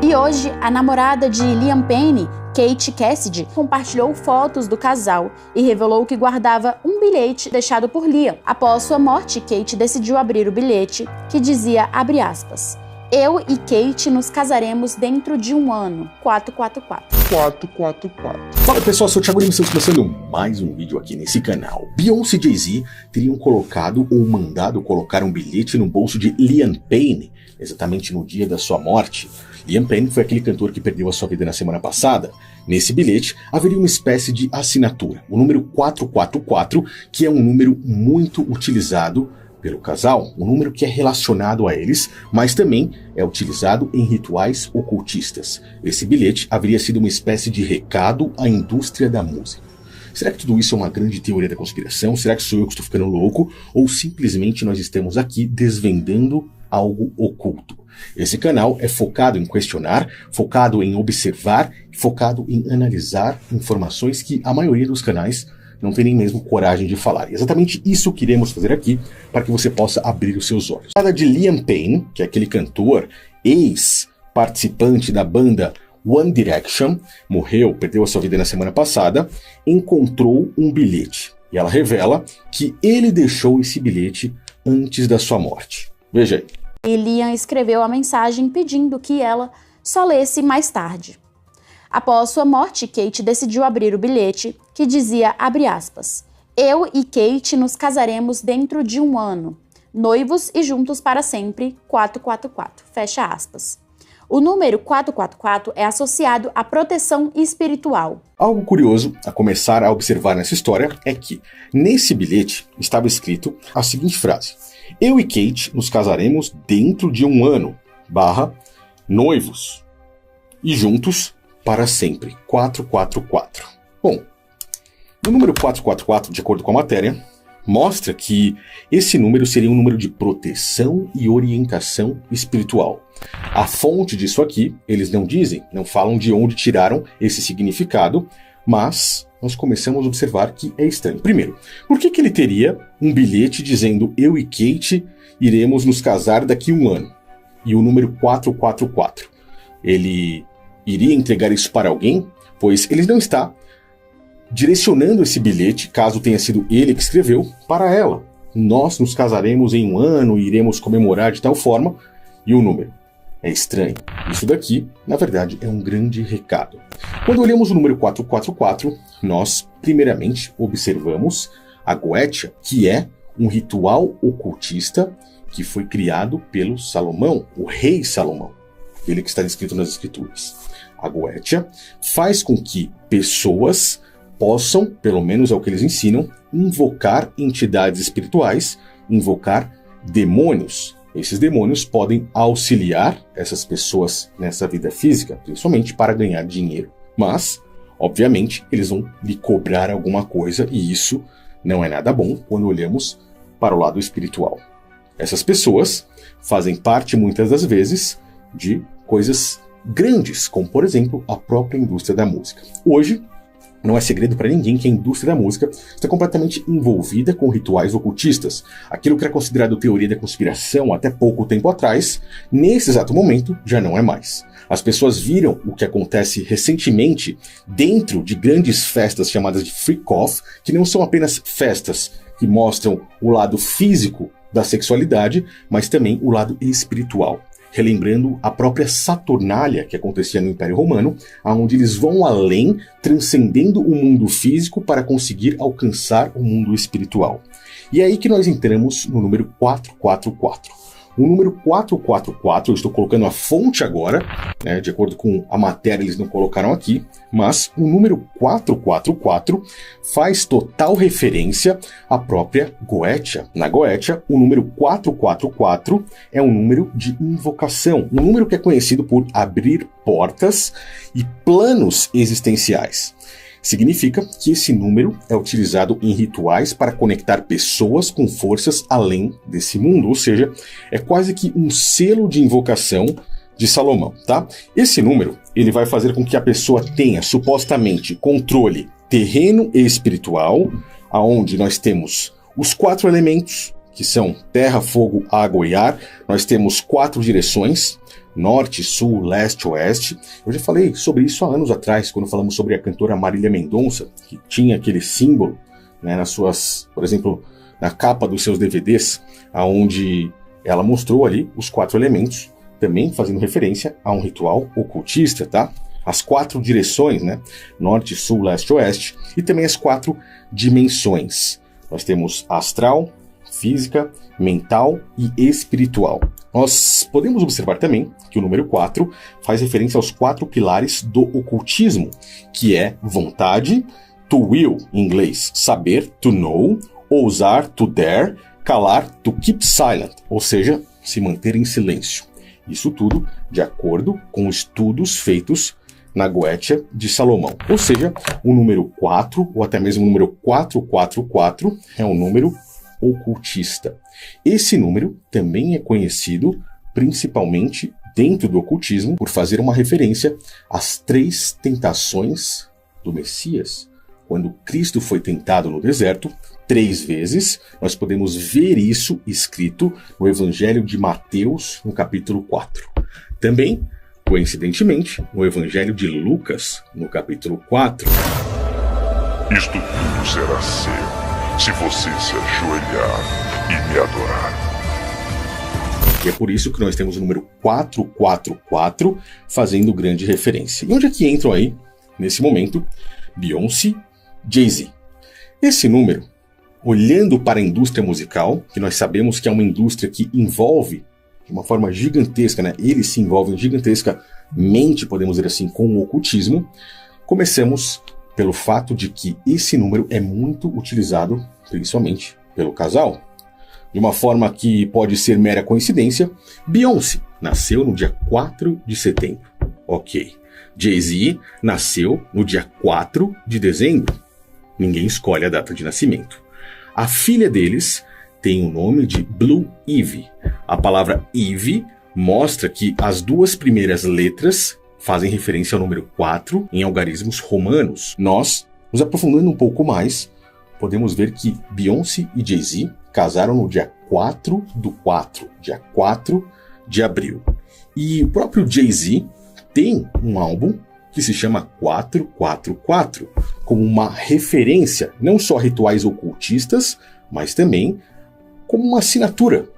E hoje, a namorada de Liam Payne, Kate Cassidy, compartilhou fotos do casal e revelou que guardava um bilhete deixado por Liam. Após sua morte, Kate decidiu abrir o bilhete que dizia, abre aspas, eu e Kate nos casaremos dentro de um ano. 444. 444. Fala pessoal, sou o Thiago Lima, estamos começando mais um vídeo aqui nesse canal. Beyoncé e Jay-Z teriam colocado ou mandado colocar um bilhete no bolso de Liam Payne, exatamente no dia da sua morte. Liam Payne foi aquele cantor que perdeu a sua vida na semana passada. Nesse bilhete haveria uma espécie de assinatura, o número 444, que é um número muito utilizado pelo casal, um número que é relacionado a eles, mas também é utilizado em rituais ocultistas. Esse bilhete haveria sido uma espécie de recado à indústria da música. Será que tudo isso é uma grande teoria da conspiração? Será que sou eu que estou ficando louco? Ou simplesmente nós estamos aqui desvendando algo oculto? Esse canal é focado em questionar, focado em observar, focado em analisar informações que a maioria dos canais não tem nem mesmo coragem de falar. E exatamente isso que iremos fazer aqui para que você possa abrir os seus olhos. A de Liam Payne, que é aquele cantor, ex-participante da banda One Direction, morreu, perdeu a sua vida na semana passada, encontrou um bilhete. E ela revela que ele deixou esse bilhete antes da sua morte. Veja aí. E Liam escreveu a mensagem pedindo que ela só lesse mais tarde. Após sua morte, Kate decidiu abrir o bilhete que dizia, abre aspas, eu e Kate nos casaremos dentro de um ano, noivos e juntos para sempre, 444, fecha aspas. O número 444 é associado à proteção espiritual. Algo curioso a começar a observar nessa história é que, nesse bilhete, estava escrito a seguinte frase, eu e Kate nos casaremos dentro de um ano, noivos, e juntos para sempre, 444. Bom, o número 444, de acordo com a matéria, mostra que esse número seria um número de proteção e orientação espiritual. A fonte disso aqui, eles não dizem, não falam de onde tiraram esse significado, mas nós começamos a observar que é estranho. Primeiro, por que ele teria um bilhete dizendo eu e Kate iremos nos casar daqui a um ano? E o número 444? Ele iria entregar isso para alguém? Pois ele não está direcionando esse bilhete, caso tenha sido ele que escreveu, para ela. Nós nos casaremos em um ano e iremos comemorar de tal forma. E o número? É estranho. Isso daqui, na verdade, é um grande recado. Quando olhamos o número 444, nós, primeiramente, observamos a Goetia, que é um ritual ocultista que foi criado pelo Salomão, o rei Salomão. Ele que está descrito nas escrituras. A Goetia faz com que pessoas possam, pelo menos é o que eles ensinam, invocar entidades espirituais, invocar demônios. Esses demônios podem auxiliar essas pessoas nessa vida física, principalmente para ganhar dinheiro. Mas, obviamente, eles vão lhe cobrar alguma coisa e isso não é nada bom quando olhamos para o lado espiritual. Essas pessoas fazem parte, muitas das vezes, de coisas grandes, como, por exemplo, a própria indústria da música. Hoje, não é segredo para ninguém que a indústria da música está completamente envolvida com rituais ocultistas. Aquilo que era considerado teoria da conspiração até pouco tempo atrás, nesse exato momento, já não é mais. As pessoas viram o que acontece recentemente dentro de grandes festas chamadas de freak-off, que não são apenas festas que mostram o lado físico da sexualidade, mas também o lado espiritual. Relembrando a própria Saturnália que acontecia no Império Romano, onde eles vão além, transcendendo o mundo físico para conseguir alcançar o mundo espiritual. E é aí que nós entramos no número 444. O número 444, eu estou colocando a fonte agora, né, de acordo com a matéria eles não colocaram aqui, mas o número 444 faz total referência à própria Goetia. Na Goetia, o número 444 é um número de invocação, um número que é conhecido por abrir portas e planos existenciais. Significa que esse número é utilizado em rituais para conectar pessoas com forças além desse mundo, ou seja, é quase que um selo de invocação de Salomão, tá? Esse número, ele vai fazer com que a pessoa tenha, supostamente, controle terreno e espiritual, aonde nós temos os 4 elementos, que são terra, fogo, água e ar. Nós temos 4 direções, norte, sul, leste, oeste. Eu já falei sobre isso há anos atrás, quando falamos sobre a cantora Marília Mendonça, que tinha aquele símbolo, né, nas suas, por exemplo, na capa dos seus DVDs, onde ela mostrou ali os 4 elementos, também fazendo referência a um ritual ocultista, tá? As 4 direções, né? Norte, sul, leste, oeste, e também as 4 dimensões. Nós temos astral, física, mental e espiritual. Nós podemos observar também que o número 4 faz referência aos 4 pilares do ocultismo, que é vontade, to will, em inglês, saber, to know, ousar, to dare, calar, to keep silent, ou seja, se manter em silêncio. Isso tudo de acordo com estudos feitos na Goetia de Salomão. Ou seja, o número 4, ou até mesmo o número 444, é um número ocultista. Esse número também é conhecido, principalmente dentro do ocultismo, por fazer uma referência às 3 tentações do Messias. Quando Cristo foi tentado no deserto 3 vezes, nós podemos ver isso escrito no Evangelho de Mateus, no capítulo 4. Também, coincidentemente, no Evangelho de Lucas, no capítulo 4. Isto tudo será seu, se você se ajoelhar e me adorar. E é por isso que nós temos o número 444 fazendo grande referência. E onde é que entram aí, nesse momento, Beyoncé, Jay-Z? Esse número, olhando para a indústria musical, que nós sabemos que é uma indústria que envolve de uma forma gigantesca, né? Eles se envolvem gigantescamente, podemos dizer assim, com o ocultismo. Começamos pelo fato de que esse número é muito utilizado, principalmente pelo casal. De uma forma que pode ser mera coincidência, Beyoncé nasceu no dia 4 de setembro. Ok. Jay-Z nasceu no dia 4 de dezembro. Ninguém escolhe a data de nascimento. A filha deles tem o nome de Blue Ivy. A palavra Ivy mostra que as 2 primeiras letras fazem referência ao número 4 em algarismos romanos. Nós, nos aprofundando um pouco mais, podemos ver que Beyoncé e Jay-Z casaram no dia 4 do 4, dia 4 de abril. E o próprio Jay-Z tem um álbum que se chama 444, como uma referência não só a rituais ocultistas, mas também como uma assinatura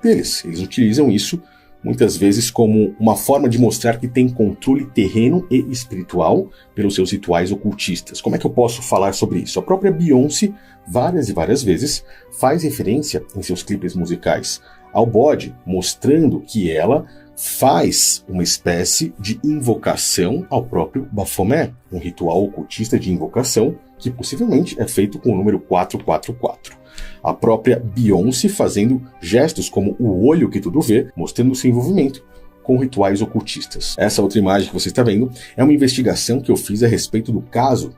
deles. Eles utilizam isso muitas vezes como uma forma de mostrar que tem controle terreno e espiritual pelos seus rituais ocultistas. Como é que eu posso falar sobre isso? A própria Beyoncé, várias e várias vezes, faz referência em seus clipes musicais ao bode, mostrando que ela faz uma espécie de invocação ao próprio Baphomet, um ritual ocultista de invocação que possivelmente é feito com o número 444. A própria Beyoncé fazendo gestos como o olho que tudo vê, mostrando seu envolvimento com rituais ocultistas. Essa outra imagem que você está vendo é uma investigação que eu fiz a respeito do caso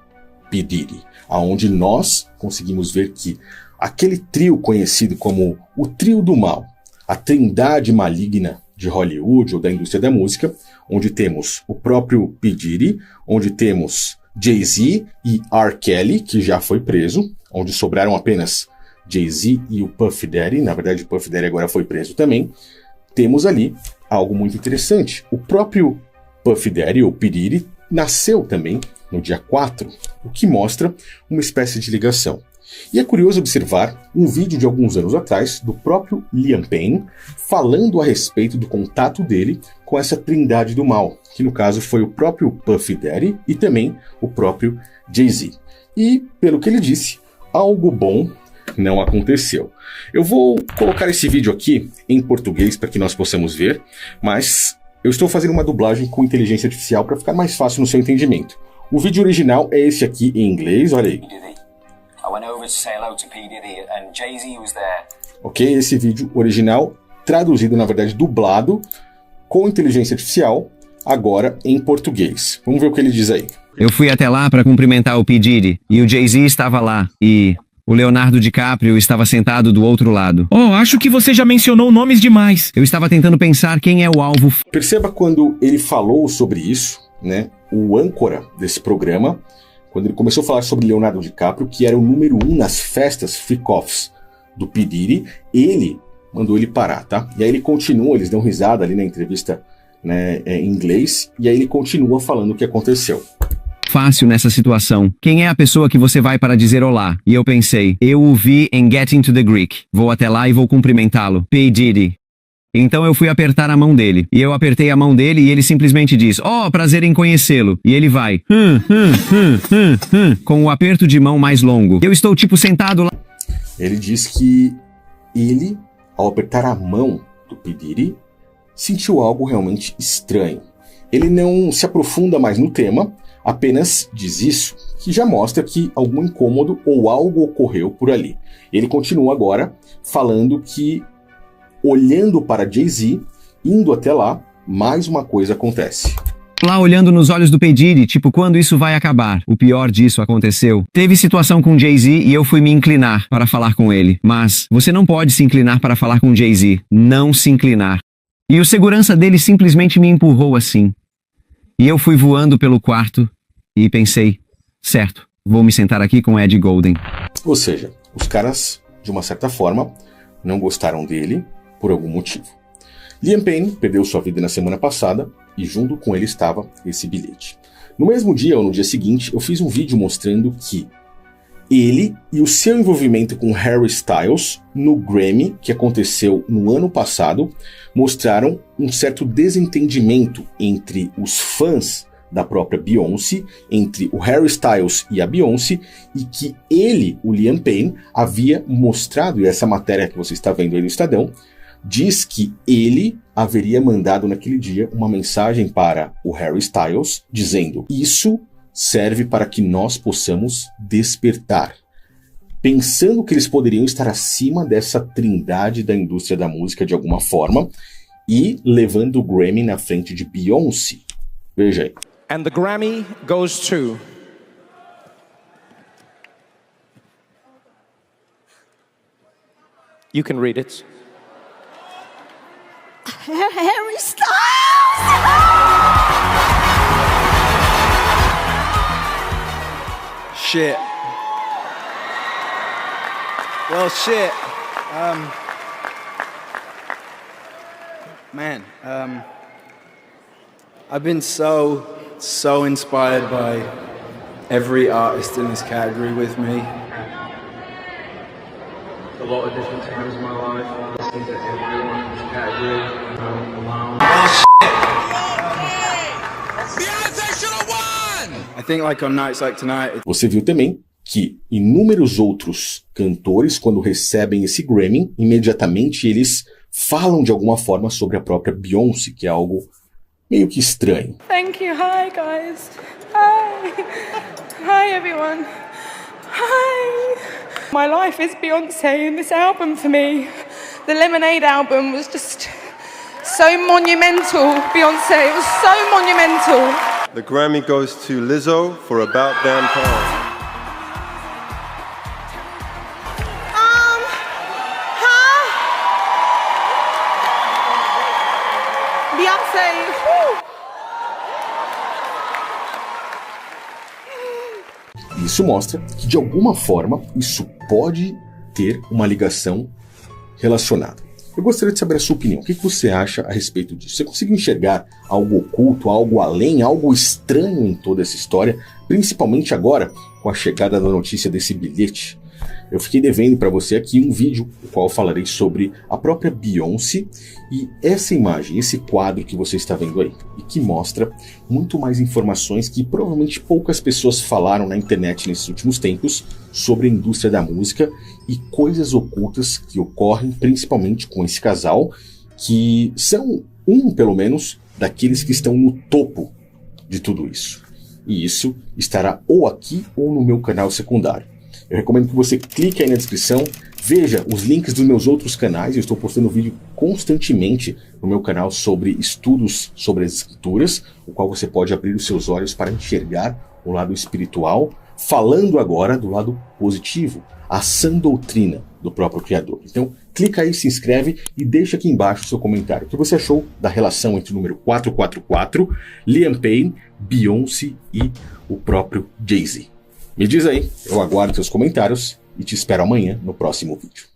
P. Diddy, onde nós conseguimos ver que aquele trio conhecido como o trio do mal, a trindade maligna de Hollywood ou da indústria da música, onde temos o próprio P. Diddy, onde temos Jay-Z e R. Kelly, que já foi preso, onde sobraram apenas Jay-Z e o Puff Daddy. Na verdade, o Puff Daddy agora foi preso também. Temos ali algo muito interessante. O próprio Puff Daddy, ou P. Diddy, nasceu também no dia 4, o que mostra uma espécie de ligação. E é curioso observar um vídeo de alguns anos atrás do próprio Liam Payne falando a respeito do contato dele com essa trindade do mal, que no caso foi o próprio Puff Daddy e também o próprio Jay-Z. E, pelo que ele disse, algo bom não aconteceu. Eu vou colocar esse vídeo aqui em português para que nós possamos ver, mas eu estou fazendo uma dublagem com inteligência artificial para ficar mais fácil no seu entendimento. O vídeo original é esse aqui em inglês, olha aí. Ok, esse vídeo original, traduzido, na verdade, dublado, com inteligência artificial, agora em português. Vamos ver o que ele diz aí. Eu fui até lá para cumprimentar o P. Diddy, e o Jay-Z estava lá, e o Leonardo DiCaprio estava sentado do outro lado. Oh, acho que você já mencionou nomes demais. Eu estava tentando pensar quem é o alvo. Perceba quando ele falou sobre isso, né? O âncora desse programa, quando ele começou a falar sobre Leonardo DiCaprio, que era o número 1 nas festas freak-offs do P. Diddy, ele mandou ele parar, tá? E aí ele continua, eles dão risada ali na entrevista né, em inglês, e aí ele continua falando o que aconteceu. Fácil nessa situação. Quem é a pessoa que você vai para dizer olá? E eu pensei, eu o vi em Getting to the Greek. Vou até lá e vou cumprimentá-lo. P. Diddy. Então eu fui apertar a mão dele. E eu apertei a mão dele e ele simplesmente diz, prazer em conhecê-lo. E ele vai, com o aperto de mão mais longo. Eu estou tipo sentado lá. Ele diz que ele, ao apertar a mão do P. Diddy, sentiu algo realmente estranho. Ele não se aprofunda mais no tema, apenas diz isso, que já mostra que algum incômodo ou algo ocorreu por ali. Ele continua agora falando que, olhando para Jay-Z, indo até lá, mais uma coisa acontece. Lá olhando nos olhos do P. Diddy, tipo, quando isso vai acabar? O pior disso aconteceu. Teve situação com Jay-Z e eu fui me inclinar para falar com ele. Mas você não pode se inclinar para falar com Jay-Z. Não se inclinar. E o segurança dele simplesmente me empurrou assim. E eu fui voando pelo quarto e pensei, certo, vou me sentar aqui com Ed Golden. Ou seja, os caras, de uma certa forma, não gostaram dele por algum motivo. Liam Payne perdeu sua vida na semana passada e junto com ele estava esse bilhete. No mesmo dia ou no dia seguinte, eu fiz um vídeo mostrando que ele e o seu envolvimento com Harry Styles no Grammy, que aconteceu no ano passado, mostraram um certo desentendimento entre os fãs da própria Beyoncé, entre o Harry Styles e a Beyoncé, e que ele, o Liam Payne, havia mostrado, e essa matéria que você está vendo aí no Estadão, diz que ele haveria mandado naquele dia uma mensagem para o Harry Styles, dizendo: isso serve para que nós possamos despertar. Pensando que eles poderiam estar acima dessa trindade da indústria da música de alguma forma, e levando o Grammy na frente de Beyoncé. Veja aí. And the Grammy goes to... You can read it. Harry Styles! Shit. Well, shit. Man, I've been so inspired by every artist in this category with me. A lot of different times in my life, listening to everyone in this category, alone. I think like on nights like tonight. Você viu também que inúmeros outros cantores, quando recebem esse Grammy, imediatamente eles falam de alguma forma sobre a própria Beyoncé, que é algo meio que estranho. Thank you. Hi guys. Hi. Hi everyone. Hi. My life is Beyoncé, and this album for me, the Lemonade album, was just so monumental. Beyoncé, it was so monumental. The Grammy goes to Lizzo for About Damn Time. Isso mostra que, de alguma forma, isso pode ter uma ligação relacionada. Eu gostaria de saber a sua opinião. O que você acha a respeito disso? Você conseguiu enxergar algo oculto, algo além, algo estranho em toda essa história? Principalmente agora, com a chegada da notícia desse bilhete. Eu fiquei devendo para você aqui um vídeo, no qual eu falarei sobre a própria Beyoncé e essa imagem, esse quadro que você está vendo aí, e que mostra muito mais informações que provavelmente poucas pessoas falaram na internet nesses últimos tempos sobre a indústria da música e coisas ocultas que ocorrem principalmente com esse casal, que são pelo menos, daqueles que estão no topo de tudo isso. E isso estará ou aqui ou no meu canal secundário. Eu recomendo que você clique aí na descrição, veja os links dos meus outros canais. Eu estou postando vídeo constantemente no meu canal sobre estudos sobre as escrituras, o qual você pode abrir os seus olhos para enxergar o lado espiritual, falando agora do lado positivo, a sã doutrina do próprio Criador. Então, clica aí, se inscreve e deixa aqui embaixo o seu comentário. O que você achou da relação entre o número 444, Liam Payne, Beyoncé e o próprio Jay-Z? Me diz aí, eu aguardo seus comentários e te espero amanhã no próximo vídeo.